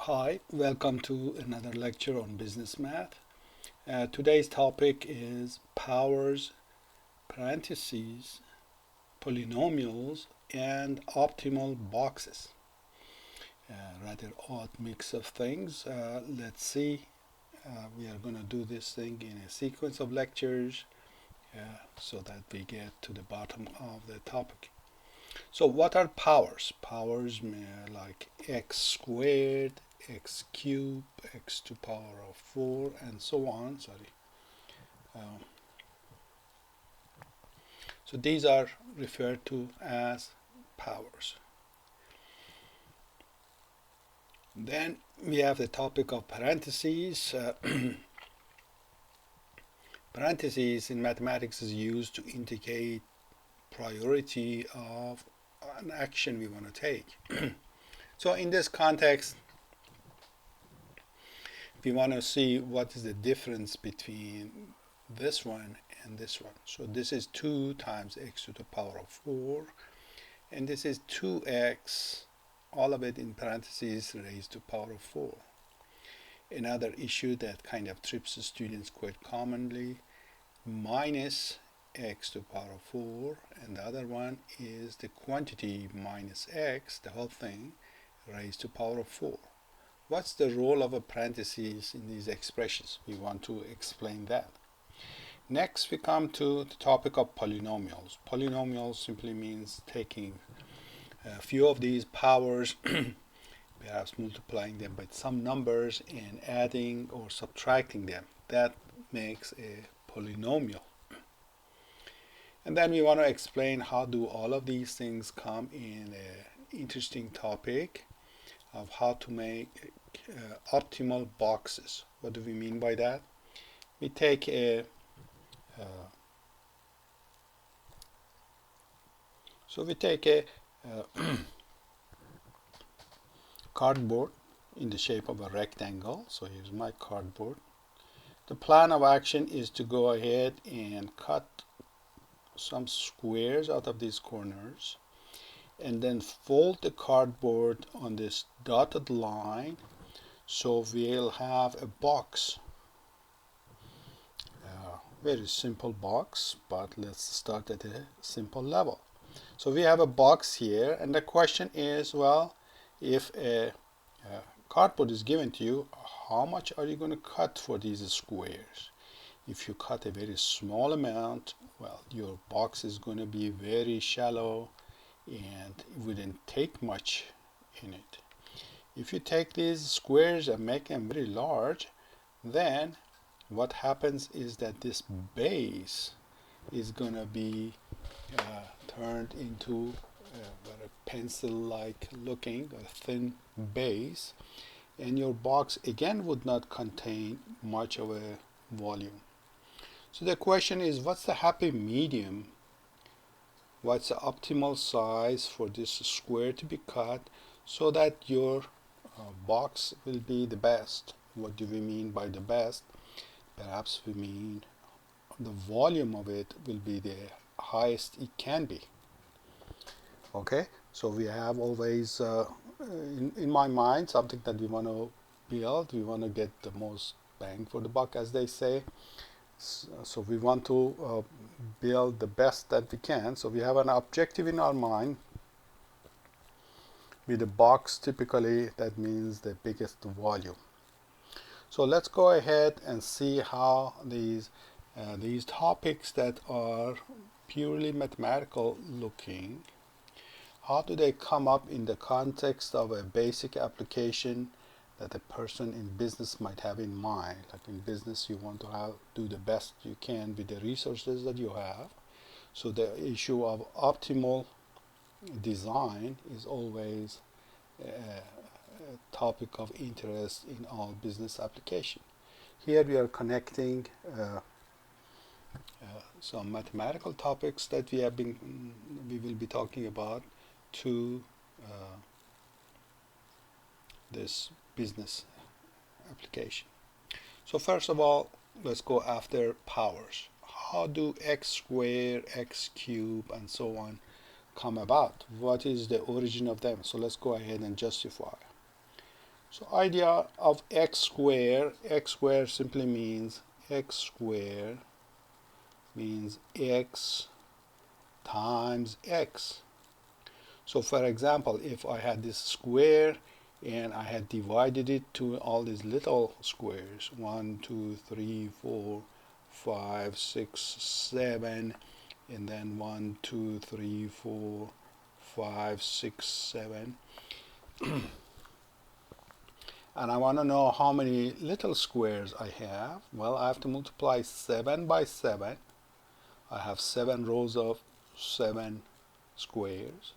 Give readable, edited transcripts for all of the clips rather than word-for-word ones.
Hi, welcome to another lecture on business math. Today's topic is powers, parentheses, polynomials, and optimal boxes. Rather odd mix of things. Let's see. We are going to do this thing in a sequence of lectures so that we get to the bottom of the topic. So what are powers? Powers like x squared, x cubed, x to power of 4, and so on. Um, so these are referred to as powers. Then we have the topic of parentheses. Parentheses in mathematics is used to indicate priority of an action we want to take. So in this context, we want to see what is the difference between this one and this one. So this is 2 times x to the power of 4, and this is 2x, all of it in parentheses, raised to power of 4. Another issue that kind of trips the students quite commonly, minus x to the power of 4, and the other one is the quantity minus x, the whole thing, raised to power of 4. What's the role of a parentheses in these expressions? We want to explain that. Next, we come to the topic of polynomials. Polynomials simply means taking a few of these powers, perhaps multiplying them by some numbers and adding or subtracting them. That makes a polynomial. And then we want to explain how do all of these things come in an interesting topic of how to make optimal boxes. What do we mean by that? We take a cardboard in the shape of a rectangle. So here's my cardboard. The plan of action is to go ahead and cut some squares out of these corners and then fold the cardboard on this dotted line, so we'll have a box. Very simple box, but let's start at a simple level. So we have a box here, and the question is, well, if a cardboard is given to you, how much are you going to cut for these squares? If you cut a very small amount, well, your box is going to be very shallow and it wouldn't take much in it. If you take these squares and make them very large, then what happens is that this base is going to be turned into a pencil-like looking, a thin base, and your box again would not contain much of a volume. So the question is, what's the happy medium? What's the optimal size for this square to be cut so that your box will be the best? What do we mean by the best? Perhaps we mean the volume of it will be the highest it can be. Okay, so we have always in my mind something that we want to build. We want to get the most bang for the buck, as they say. So we want to build the best that we can. So we have an objective in our mind. With a box, typically that means the biggest volume. So let's go ahead and see how these topics that are purely mathematical looking, how do they come up in the context of a basic application that a person in business might have in mind. Like in business, you want to do the best you can with the resources that you have. So the issue of optimal design is always a topic of interest in all business application. Here we are connecting some mathematical topics that we will be talking about to this business application. So first of all, let's go after powers. How do x squared, x cubed, and so on come about? What is the origin of them? So let's go ahead and justify. So idea of x square simply means x times x. So for example, if I had this square and I had divided it to all these little squares, 1, 2, 3, 4, 5, 6, 7, and then 1, 2, 3, 4, 5, 6, 7, and I want to know how many little squares I have. Well, I have to multiply 7 by 7. I have 7 rows of 7 squares.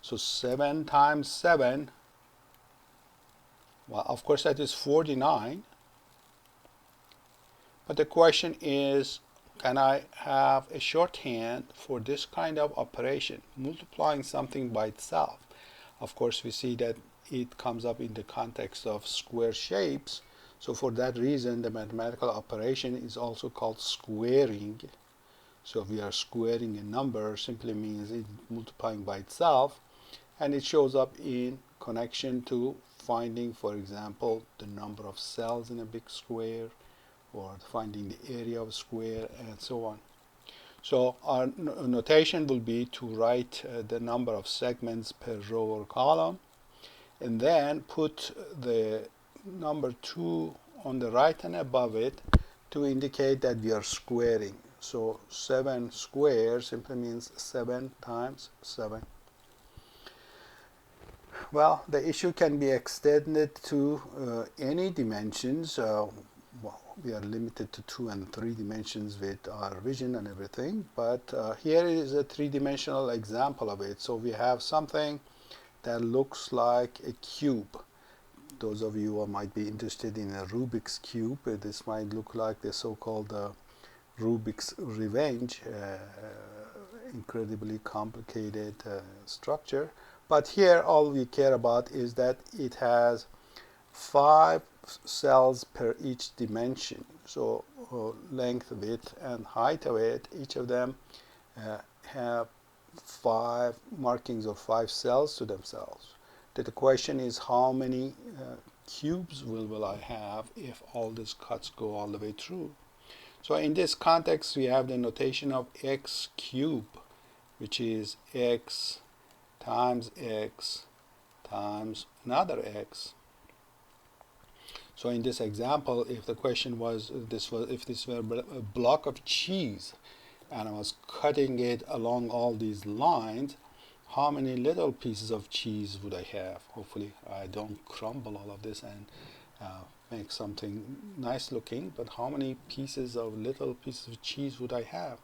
So 7 times 7, well, of course that is 49. But the question is, can I have a shorthand for this kind of operation, multiplying something by itself? Of course, we see that it comes up in the context of square shapes. So for that reason, the mathematical operation is also called squaring. So if we are squaring a number, simply means it's multiplying by itself, and it shows up in connection to finding, for example, the number of cells in a big square, or finding the area of a square, and so on. So our notation will be to write the number of segments per row or column, and then put the number 2 on the right and above it to indicate that we are squaring. So 7 square simply means 7 times 7. Well, the issue can be extended to any dimensions. Well, we are limited to 2 and 3 dimensions with our vision and everything, but here is a 3-dimensional example of it. So we have something that looks like a cube. Those of you who might be interested in a Rubik's Cube, this might look like the so-called Rubik's Revenge, incredibly complicated structure. But here all we care about is that it has 5 cells per each dimension. So length, width, and height of it, each of them have 5 markings of 5 cells to themselves. The question is, how many cubes will I have if all these cuts go all the way through? So in this context, we have the notation of x cube, which is x times another x. So in this example, if the question was, if this were a block of cheese, and I was cutting it along all these lines, how many little pieces of cheese would I have? Hopefully I don't crumble all of this and make something nice looking, but how many little pieces of cheese would I have?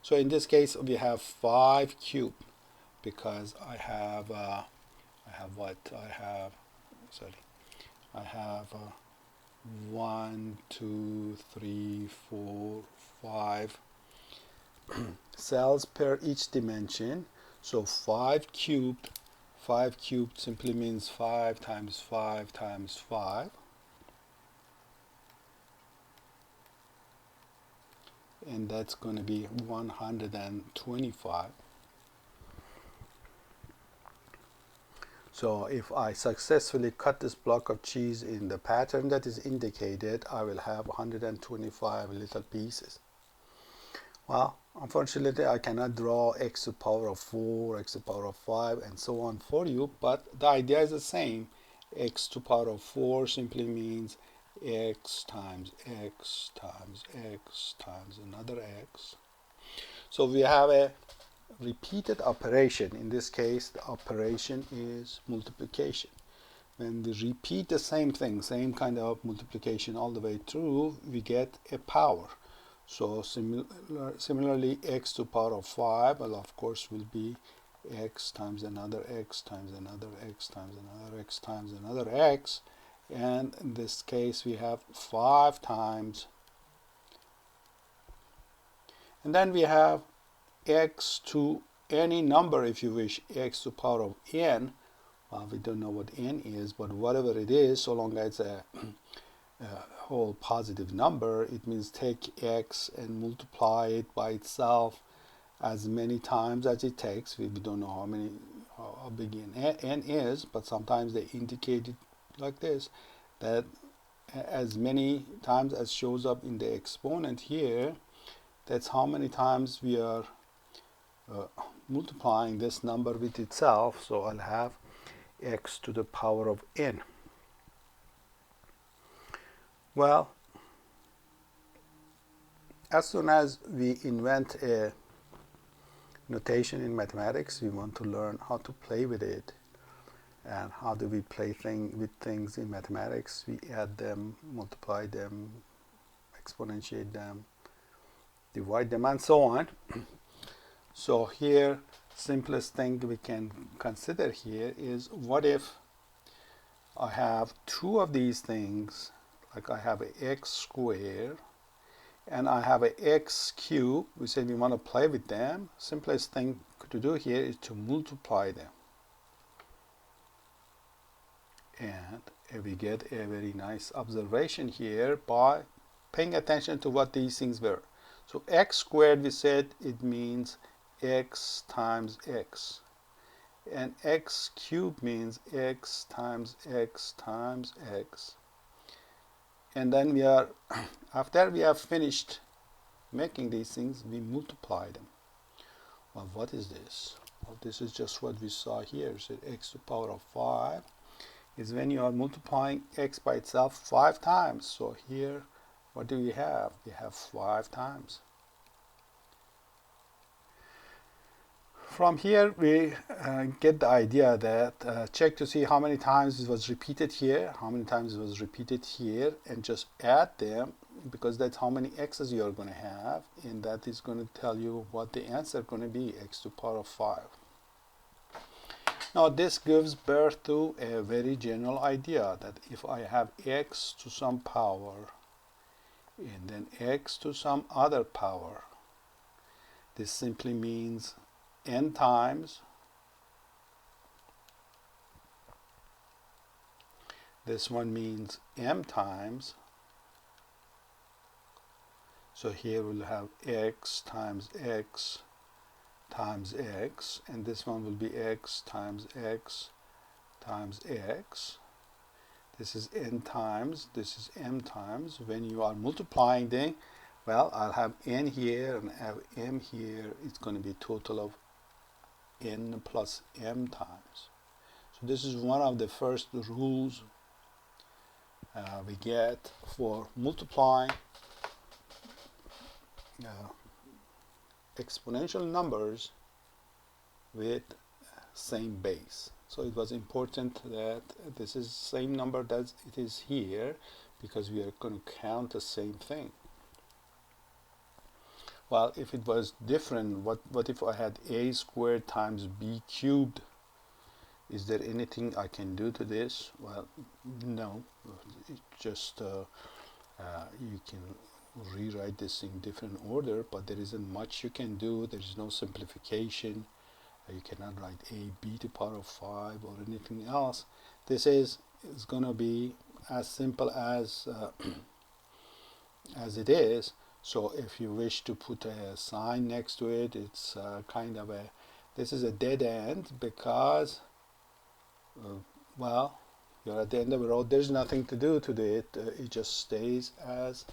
So in this case we have 5 cube, because I have what? I have 1, 2, 3, 4, 5 cells per each dimension. So 5 cubed simply means 5 times 5 times 5. And that's going to be 125. So if I successfully cut this block of cheese in the pattern that is indicated, I will have 125 little pieces. Well, unfortunately, I cannot draw x to the power of 4, x to the power of 5, and so on for you, but the idea is the same. X to the power of 4 simply means x times x times x times another x. So we have a repeated operation. In this case, the operation is multiplication. When we repeat the same thing, same kind of multiplication all the way through, we get a power. So similarly, x to the power of 5, well, of course, will be x times another x times another x times another x times another x. And in this case, we have 5 times. And then we have x to any number, if you wish, x to the power of n. Well, we don't know what n is, but whatever it is, so long as it's a whole positive number, it means take x and multiply it by itself as many times as it takes. We don't know how big n is, but sometimes they indicate it like this, that as many times as shows up in the exponent here, that's how many times we are multiplying this number with itself. So I'll have x to the power of n. Well, as soon as we invent a notation in mathematics, we want to learn how to play with it. And how do we play with things in mathematics? We add them, multiply them, exponentiate them, divide them, and so on. So here, simplest thing we can consider here is, what if I have two of these things, like I have an x squared and I have an x cubed. We said we want to play with them. Simplest thing to do here is to multiply them. And we get a very nice observation here by paying attention to what these things were. So x squared, we said it means x times x. And x cubed means x times x times x. And then we are, after we have finished making these things, we multiply them. Well, what is this? Well, this is just what we saw here. So x to the power of 5 is when you are multiplying x by itself 5 times. So here, what do we have? We have 5 times. From here, we get the idea that check to see how many times it was repeated here, how many times it was repeated here, and just add them, because that's how many x's you are going to have, and that is going to tell you what the answer is going to be, x to the power of 5. Now this gives birth to a very general idea that if I have x to some power and then x to some other power, this simply means n times. This one means m times. So here we'll have x times x times x, and this one will be x times x times x. This is n times, this is m times. When you are multiplying them, well, I'll have n here and have m here. It's going to be a total of n plus m times. So this is one of the first rules we get for multiplying exponential numbers with same base. So it was important that this is same number that it is here, because we are going to count the same thing. Well, if it was different, what if I had a squared times b cubed? Is there anything I can do to this? Well, no. It just you can rewrite this in different order, but there isn't much you can do. There is no simplification. You cannot write a b to the power of 5 or anything else. This is going to be as simple as it is. So if you wish to put a sign next to it, it's kind of a, this is a dead end, because well, you're at the end of the road. There's nothing to do to it. It just stays as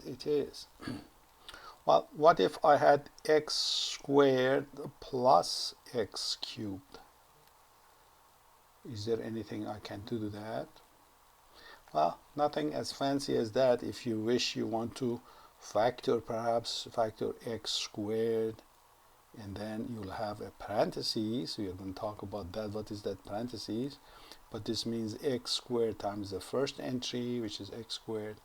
it is. Well, what if I had x squared plus x cubed? Is there anything I can do to that? Well, nothing as fancy as that. If you wish, you want to factor, perhaps factor x squared, and then you'll have a parentheses. So you're going to talk about that. What is that parentheses? But this means x squared times the first entry, which is x squared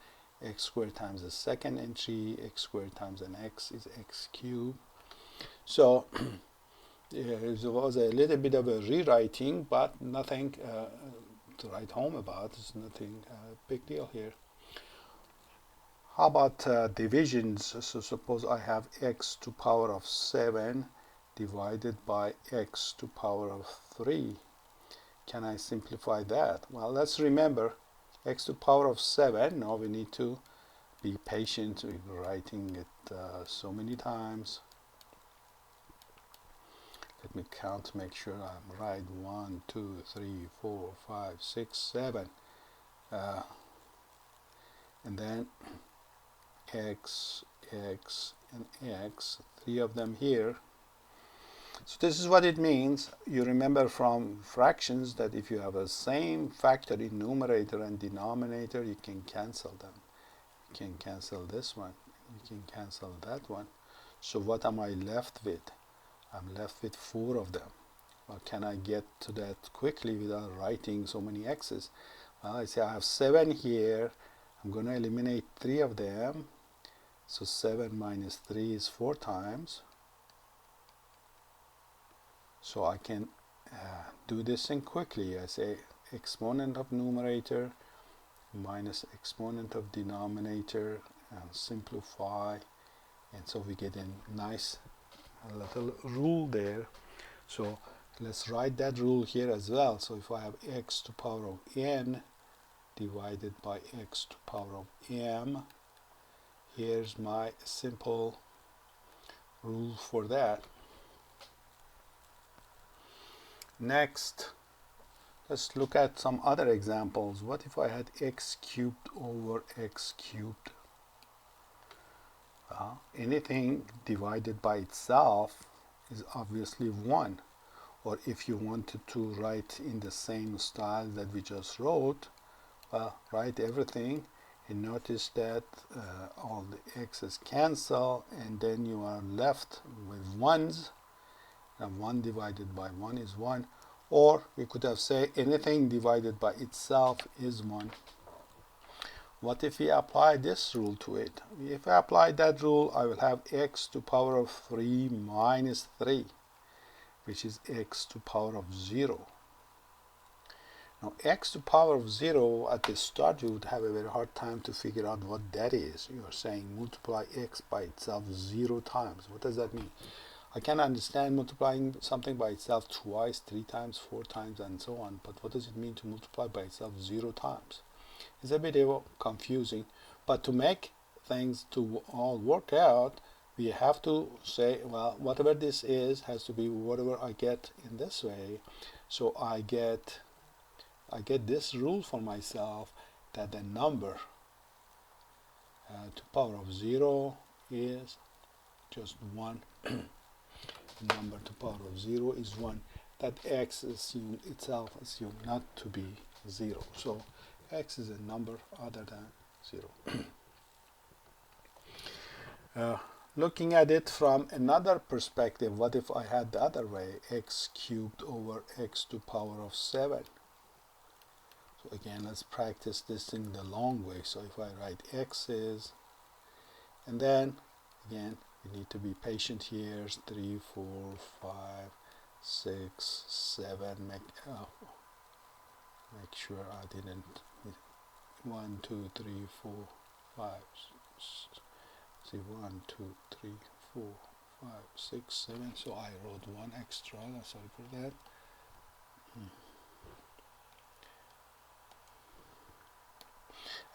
times the second entry, x squared times an x is x cubed. So it was a little bit of a rewriting, but nothing to write home about. It's nothing big deal here. How about divisions? So suppose I have x to the power of 7 divided by x to the power of 3. Can I simplify that? Well, let's remember x to the power of 7. Now we need to be patient with writing it so many times. Let me count, make sure I'm right. 1, 2, 3, 4, 5, 6, 7. And then x, x, and x, 3 of them here. So this is what it means. You remember from fractions that if you have a same factor in numerator and denominator, you can cancel them. You can cancel this one. You can cancel that one. So what am I left with? I'm left with 4 of them. Well, can I get to that quickly without writing so many x's? Well, I say I have 7 here. I'm going to eliminate 3 of them. So 7 minus 3 is 4 times. So I can do this thing quickly. I say exponent of numerator minus exponent of denominator and simplify. And so we get a nice little rule there. So let's write that rule here as well. So if I have x to power of n divided by x to power of m, here's my simple rule for that. Next, let's look at some other examples. What if I had x cubed over x cubed? Anything divided by itself is obviously 1. Or if you wanted to write in the same style that we just wrote, well, write everything and notice that all the x's cancel, and then you are left with 1s. And 1 divided by 1 is 1. Or we could have said anything divided by itself is 1. What if we apply this rule to it? If I apply that rule, I will have x to power of 3 minus 3, which is x to power of 0. Now, x to power of 0, at the start you would have a very hard time to figure out what that is. You are saying multiply x by itself 0 times. What does that mean? I can understand multiplying something by itself twice, 3 times, 4 times, and so on. But what does it mean to multiply by itself 0 times? It's a bit confusing. But to make things to all work out, we have to say, well, whatever this is has to be whatever I get in this way. So I get this rule for myself that the number to power of 0 is just 1. The number to power of 0 is 1. That x is itself assumed not to be 0. So x is a number other than 0. Looking at it from another perspective, what if I had the other way, x cubed over x to power of 7? So again, let's practice this thing the long way. So if I write x's, and then again, we need to be patient here. 3, 4, 5, 6, 7. Make sure I didn't. 1, 2, 3, 4, 5. See, 1, 2, 3, 4, 5, 6, 7. So I wrote 1 extra. Sorry for that.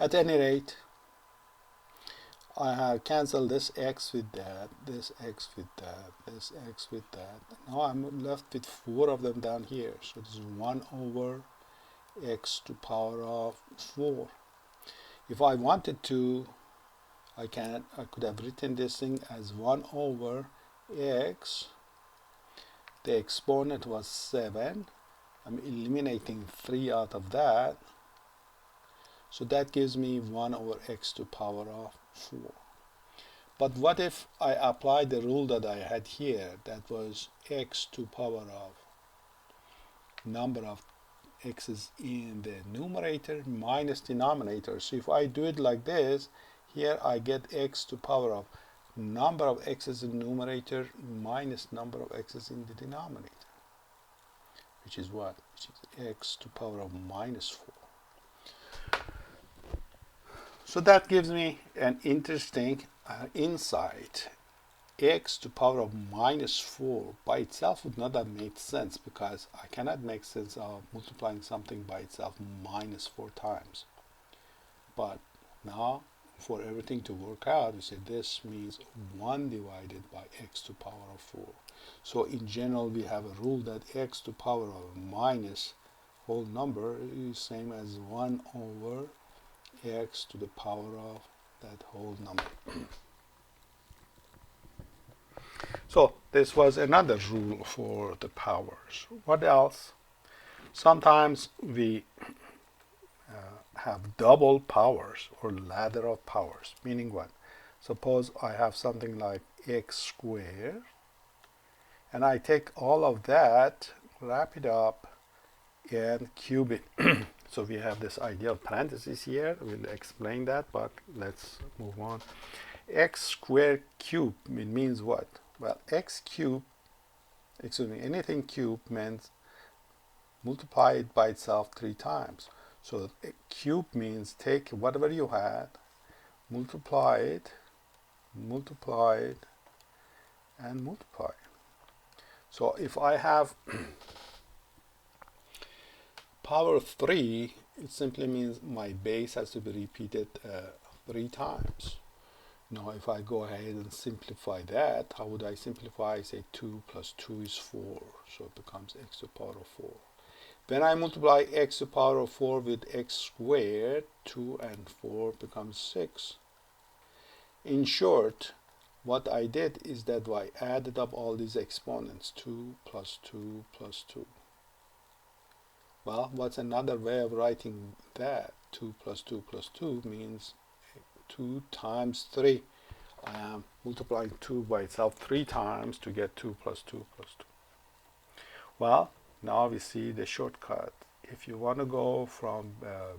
At any rate, I have cancelled this x with that, this x with that, this x with that. Now I'm left with 4 of them down here. So this is 1 over x to power of 4. If I wanted to, I could have written this thing as 1 over x. The exponent was 7. I'm eliminating 3 out of that. So that gives me 1 over x to power of 4. But what if I apply the rule that I had here, that was x to power of number of x's in the numerator minus denominator. So if I do it like this, here I get x to power of number of x's in numerator minus number of x's in the denominator, which is what? Which is x to power of minus 4. So that gives me an interesting insight. X to power of minus 4 by itself would not have made sense, because I cannot make sense of multiplying something by itself minus 4 times. But now for everything to work out, we say this means 1 divided by x to power of 4. So in general, we have a rule that x to power of minus whole number is same as 1 over x to the power of that whole number. So this was another rule for the powers. What else? Sometimes we have double powers or ladder of powers, meaning what? Suppose I have something like x squared, and I take all of that, wrap it up, and cube it. So we have this idea of parentheses here. We'll explain that, but let's move on. X squared cube, it means what? Well, x cube, excuse me, anything cube means multiply it by itself 3 times. So cube means take whatever you had, multiply it, and multiply it. So if I have power 3, it simply means my base has to be repeated 3 times. Now if I go ahead and simplify that, how would I simplify? I say 2 plus 2 is 4, so it becomes x to the power of 4. Then I multiply x to the power of 4 with x squared, 2 and 4 becomes 6. In short, what I did is that I added up all these exponents, 2 plus 2 plus 2. Well, what's another way of writing that? 2 plus 2 plus 2 means 2 times 3. I am multiplying 2 by itself 3 times to get 2 plus 2 plus 2. Well, now we see the shortcut. If you want to go from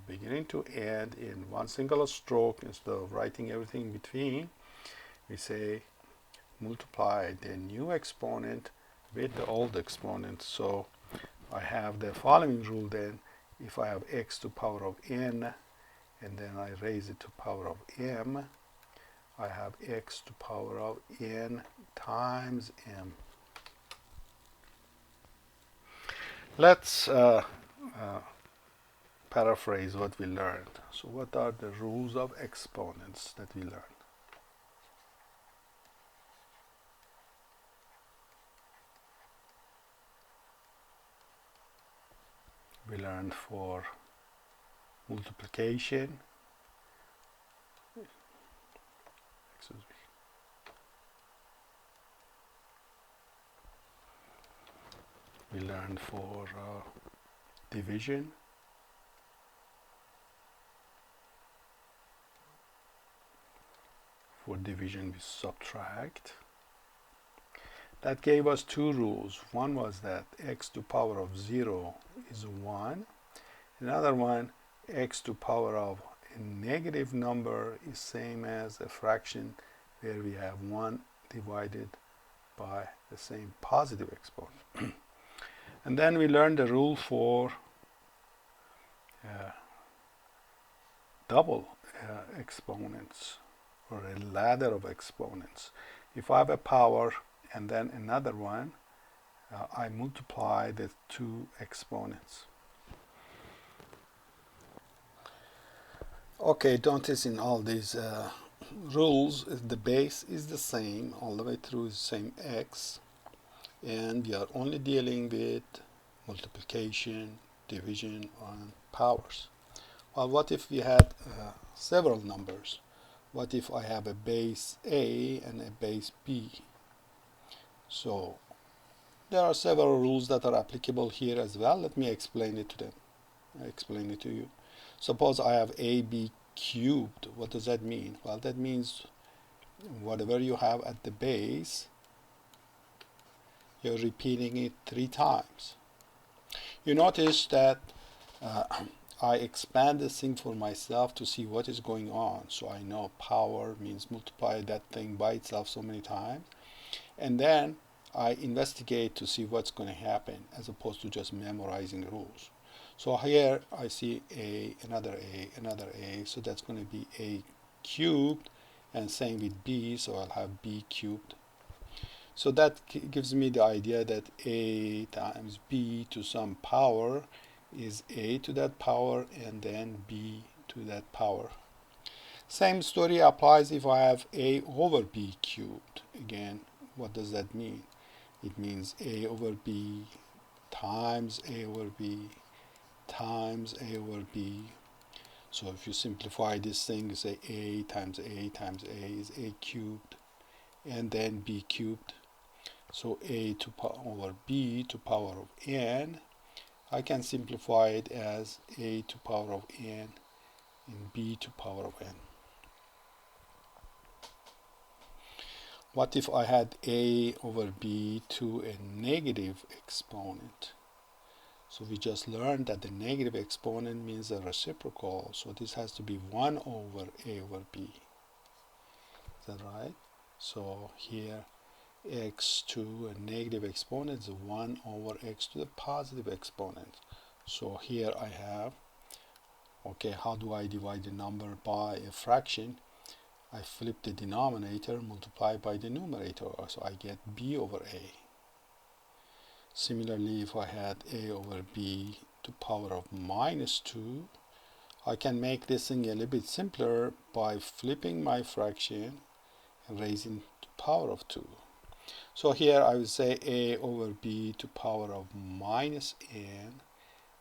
beginning to end in one single stroke instead of writing everything in between, we say multiply the new exponent with the old exponent. So I have the following rule then. If I have x to the power of n, and then I raise it to power of m, I have x to the power of n times m. Let's paraphrase what we learned. So what are the rules of exponents that we learned? We learned for multiplication, excuse me, we learned for division, for division we subtract. That gave us 2 rules. One was that x to the power of 0 is 1. Another one, x to the power of a negative number is same as a fraction where we have 1 divided by the same positive exponent. And then we learned the rule for double exponents, or a ladder of exponents. If I have a power and then another one, I multiply the 2 exponents. Okay, notice in all these rules, the base is the same, all the way through is the same x, and we are only dealing with multiplication, division, and powers. Well, what if we had several numbers? What if I have a base a and a base b? So there are several rules that are applicable here as well. Let me explain it to you. Suppose I have ab cubed. What does that mean? Well, that means whatever you have at the base, you're repeating it 3 times. You notice that I expand this thing for myself to see what is going on. So I know power means multiply that thing by itself so many times. And then I investigate to see what's going to happen as opposed to just memorizing rules. So here I see a, another a, another a. So that's going to be a cubed, and same with b. So I'll have b cubed. So that gives me the idea that a times b to some power is a to that power and then b to that power. Same story applies if I have a over b cubed. Again, what does that mean? It means a over b times a over b times a over b. So if you simplify this thing, you say a times a times a is a cubed, and then b cubed. So a to power over b to power of n. I can simplify it as a to power of n and b to power of n. What if I had a over b to a negative exponent? So we just learned that the negative exponent means a reciprocal. So this has to be 1 over a over b. Is that right? So here x to a negative exponent is 1 over x to the positive exponent. So here I have, okay, how do I divide the number by a fraction? I flip the denominator, multiply by the numerator, so I get b over a. Similarly, if I had a over b to power of minus 2, I can make this thing a little bit simpler by flipping my fraction and raising to power of 2. So here I would say a over b to power of minus n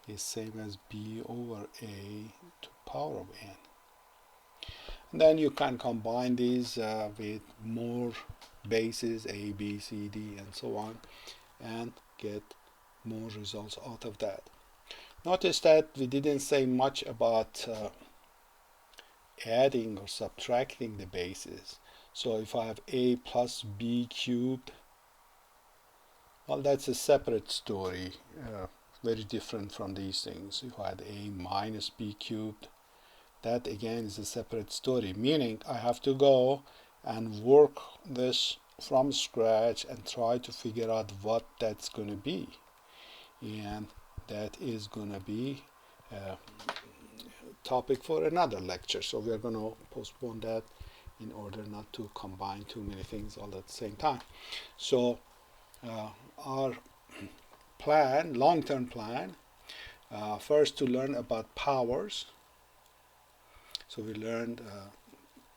is same as b over a to power of n. And then you can combine these with more bases, a, b, c, d, and so on, and get more results out of that. Notice that we didn't say much about adding or subtracting the bases. So if I have a plus b cubed, well, that's a separate story, very different from these things. If I had a minus b cubed, that again is a separate story, meaning I have to go and work this from scratch and try to figure out what that's going to be. And that is going to be a topic for another lecture. So we are going to postpone that in order not to combine too many things all at the same time. So our plan, long-term plan, first to learn about powers. So we learned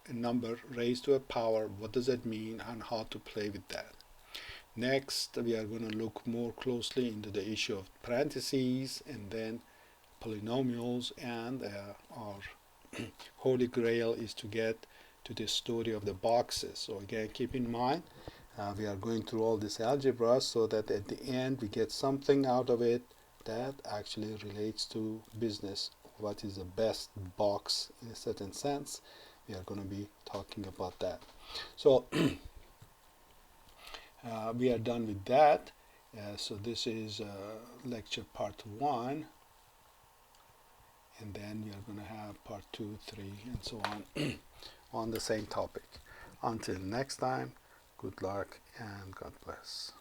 a number raised to a power, what does that mean and how to play with that. Next, we are going to look more closely into the issue of parentheses and then polynomials, and our holy grail is to get to the story of the boxes. So again, keep in mind, we are going through all this algebra so that at the end we get something out of it that actually relates to business. What is the best box in a certain sense? We are going to be talking about that. So we are done with that. So this is lecture part 1, and then we are going to have part 2, 3, and so on on the same topic. Until next time, good luck and God bless.